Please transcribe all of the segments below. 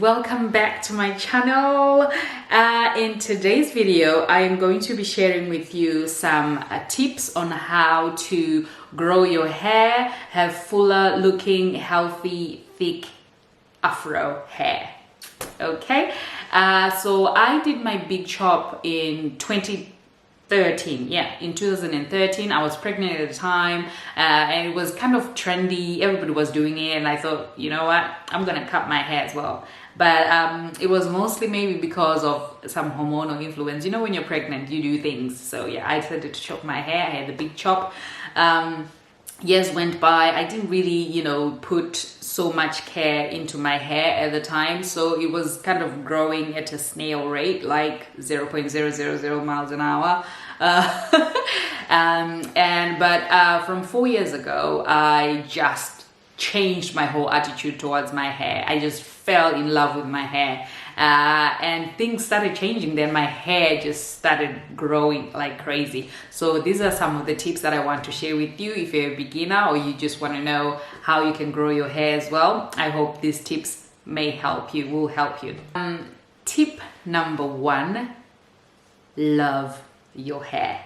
welcome back to my channel. In today's video I am going to be sharing with you some tips on how to grow your hair, have fuller looking, healthy, thick afro hair. Okay, so I did my big chop in 2013. Yeah, in 2013 I was pregnant at the time, and it was kind of trendy. Everybody was doing it, and I thought, you know what, I'm gonna cut my hair as well. But it was mostly maybe because of some hormonal influence. You know, when you're pregnant you do things. So yeah, I decided to chop my hair. I had the big chop. Years went by. I didn't really, put so much care into my hair at the time, so it was kind of growing at a snail rate, like 0.000 miles an hour. But from 4 years ago, I just changed my whole attitude towards my hair. I just fell in love with my hair, and things started changing. Then my hair just started growing like crazy. So these are some of the tips that I want to share with you if you're a beginner or you just want to know how you can grow your hair as well. I hope these tips may help you, will help you. Tip number 1, love your hair.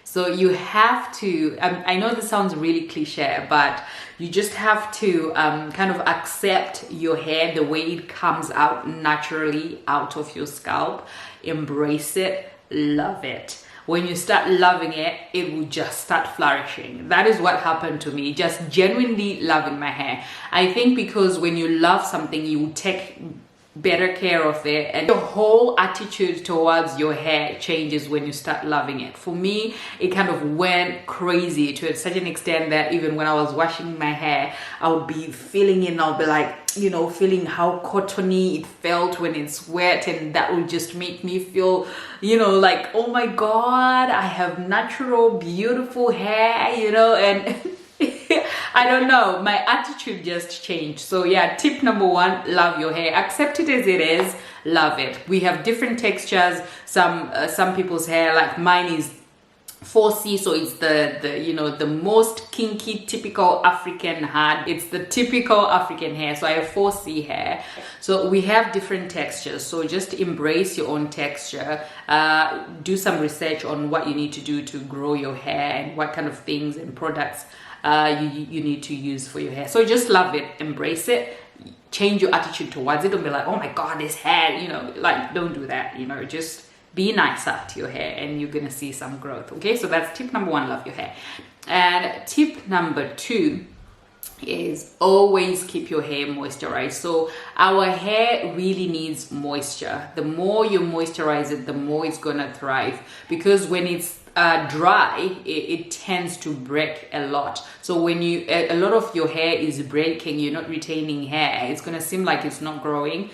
So you have to, I know this sounds really cliche, but you just have to kind of accept your hair the way it comes out naturally out of your scalp. Embrace it, love it. When you start loving it, it will just start flourishing. That is what happened to me, just genuinely loving my hair. I think because when you love something, you take better care of it, and your whole attitude towards your hair changes when you start loving it. For me, it kind of went crazy to such an extent that even when I was washing my hair, I would be feeling it and I'll be like, feeling how cottony it felt when it's wet, and that would just make me feel, like, oh my god, I have natural beautiful hair, and I don't know, my attitude just changed. So yeah, tip number 1, love your hair. Accept it as it is, love it. We have different textures. Some people's hair, like mine, is 4C, so it's the most kinky, typical African hair. It's the typical African hair. So I have 4C hair. So we have different textures. So just embrace your own texture. Do some research on what you need to do to grow your hair and what kind of things and products you need to use for your hair. So just love it, embrace it, change your attitude towards it. Don't be like, oh my god, this hair, like, don't do that. Just be nicer to your hair and you're gonna see some growth. Okay, so that's tip number 1, love your hair. And tip number 2 is always keep your hair moisturized. So our hair really needs moisture. The more you moisturize it, the more it's gonna thrive, because when it's dry, it tends to break a lot. So when a lot of your hair is breaking, you're not retaining hair, it's gonna seem like it's not growing,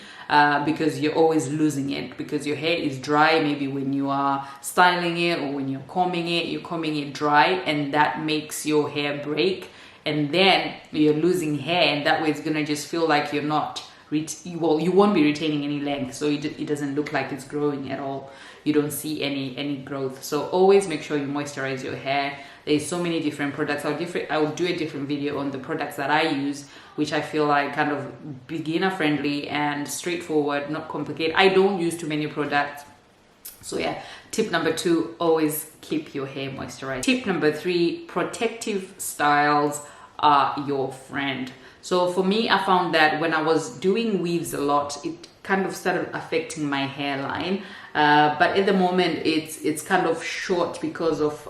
because you're always losing it, because your hair is dry. Maybe when you are styling it or when you're combing it dry, and that makes your hair break, and then you're losing hair, and that way it's gonna just feel like you're not you won't be retaining any length, so it doesn't look like it's growing at all. You don't see any growth. So always make sure you moisturize your hair. There's so many different products. I will do a different video on the products that I use, which I feel like kind of beginner friendly and straightforward, not complicated. I don't use too many products. So yeah, tip number 2, always keep your hair moisturized. Tip number 3, protective styles are your friend. So for me, I found that when I was doing weaves a lot, it kind of started affecting my hairline. But at the moment, it's kind of short because of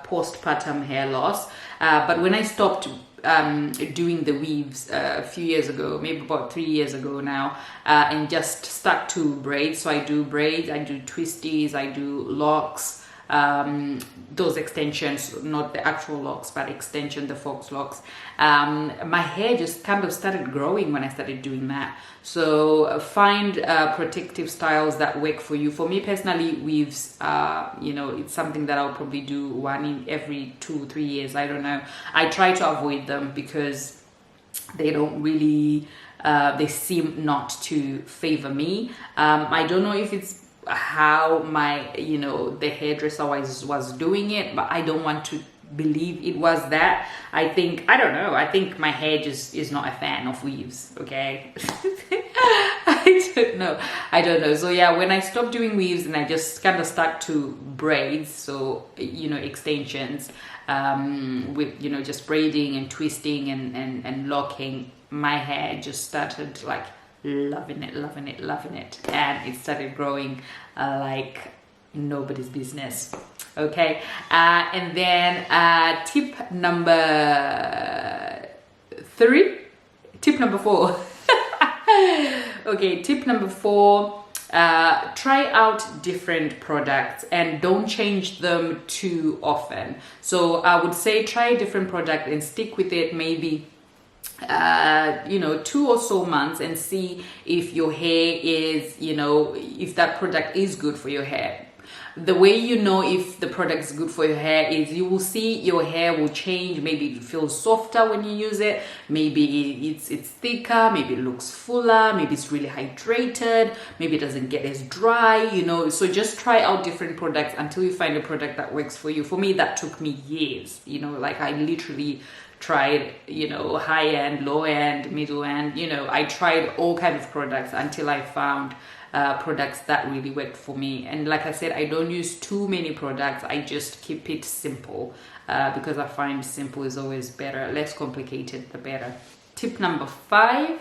postpartum hair loss. But when I stopped doing the weaves a few years ago, maybe about 3 years ago now, and just stuck to braids. So I do braids, I do twisties, I do locks, those extensions, not the actual locks, but extension, the fox locks. My hair just kind of started growing when I started doing that. So find protective styles that work for you. For me personally, weaves, it's something that I'll probably do one in every 2-3 years. I don't know. I try to avoid them because they don't really, they seem not to favor me. I don't know if it's how my the hairdresser was doing it, but I don't want to believe it was that. I think, I don't know, I think my hair just is not a fan of weaves, okay? I don't know. So yeah, when I stopped doing weaves and I just kind of stuck to braids, so you know, extensions, with, you know, just braiding and twisting and locking, my hair just started like loving it, and it started growing like nobody's business. Okay, and then tip number 4. Okay, tip number 4, try out different products and don't change them too often. So I would say try a different product and stick with it maybe you know, 2 or so months, and see if your hair is, you know, if that product is good for your hair. The way you know if the product is good for your hair is you will see your hair will change. Maybe it feels softer when you use it, maybe it's thicker, maybe it looks fuller, maybe it's really hydrated, maybe it doesn't get as dry, you know. So just try out different products until you find a product that works for you. For me, that took me years, you know, like I literally tried, you know, high end, low end, middle end, you know, I tried all kinds of products until I found products that really worked for me. And like I said, I don't use too many products. I just keep it simple because I find simple is always better. Less complicated, the better. Tip number 5,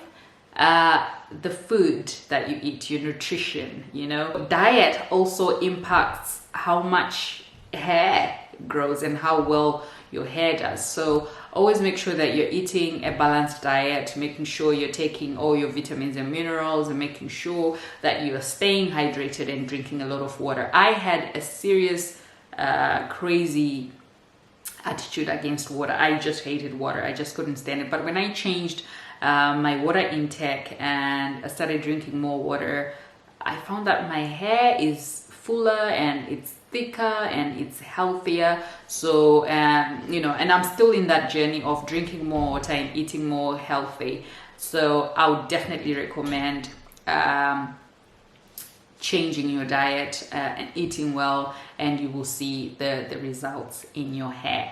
the food that you eat, your nutrition, you know. Diet also impacts how much hair grows and how well your hair does. So always make sure that you're eating a balanced diet, making sure you're taking all your vitamins and minerals, and making sure that you're staying hydrated and drinking a lot of water. I had a serious crazy attitude against water. I just hated water. I just couldn't stand it. But when I changed my water intake and I started drinking more water, I found that my hair is fuller and it's thicker and it's healthier. So you know, and I'm still in that journey of drinking more water and eating more healthy. So I would definitely recommend changing your diet and eating well, and you will see the results in your hair.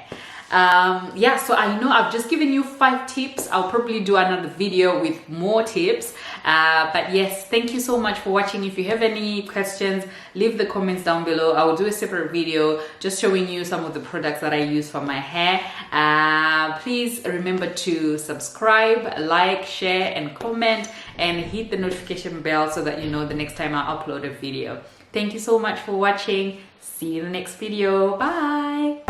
Yeah, so I know I've just given you 5 tips. I'll probably do another video with more tips, but yes, thank you so much for watching. If you have any questions, leave the comments down below. I will do a separate video just showing you some of the products that I use for my hair. Please remember to subscribe, like, share and comment, and hit the notification bell so that you know the next time I upload a video. Thank you so much for watching. See you in the next video. Bye.